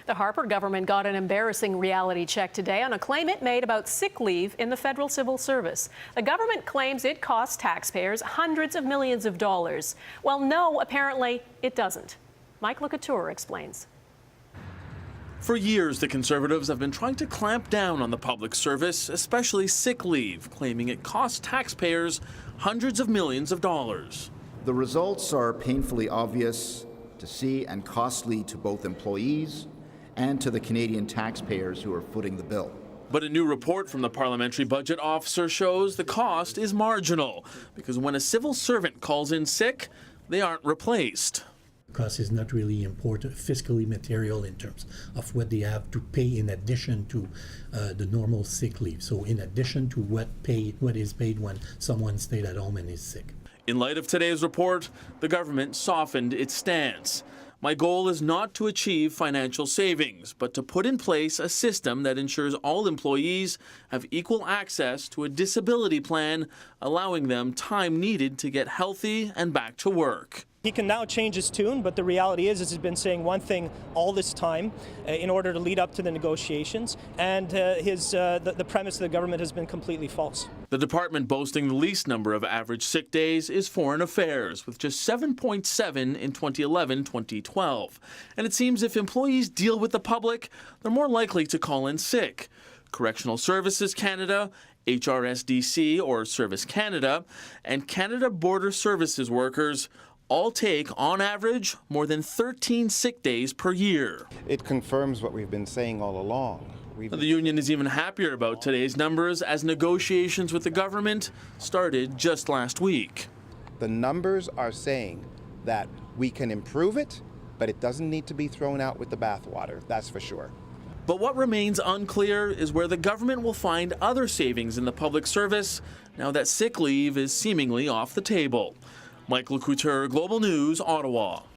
The Harper government got an embarrassing reality check today on a claim it made about sick leave in the federal civil service. The government claims it costs taxpayers hundreds of millions of dollars. Well, no, apparently it doesn't. Michael Couteur explains. For years, the Conservatives have been trying to clamp down on the public service, especially sick leave, claiming it costs taxpayers hundreds of millions of dollars. The results are painfully obvious to see and costly to both employees and to the Canadian taxpayers who are footing the bill. But a new report from the Parliamentary Budget Officer shows the cost is marginal, because when a civil servant calls in sick, they aren't replaced. Cost is not really important, fiscally material in terms of what they have to pay in addition to the normal sick leave. So in addition to what is paid when someone stayed at home and is sick. In light of today's report, the government softened its stance. My goal is not to achieve financial savings, but to put in place a system that ensures all employees have equal access to a disability plan, allowing them time needed to get healthy and back to work. He can now change his tune, but the reality is he's been saying one thing all this time in order to lead up to the negotiations, and the premise of the government has been completely false. The department boasting the least number of average sick days is Foreign Affairs, with just 7.7 in 2011-2012. And it seems if employees deal with the public, they're more likely to call in sick. Correctional Services Canada, HRSDC or Service Canada, and Canada Border Services workers all take, on average, more than 13 sick days per year. It confirms what we've been saying all along. The union is even happier about today's numbers as negotiations with the government started just last week. The numbers are saying that we can improve it, but it doesn't need to be thrown out with the bathwater, that's for sure. But what remains unclear is where the government will find other savings in the public service now that sick leave is seemingly off the table. Michael Couteur, Global News, Ottawa.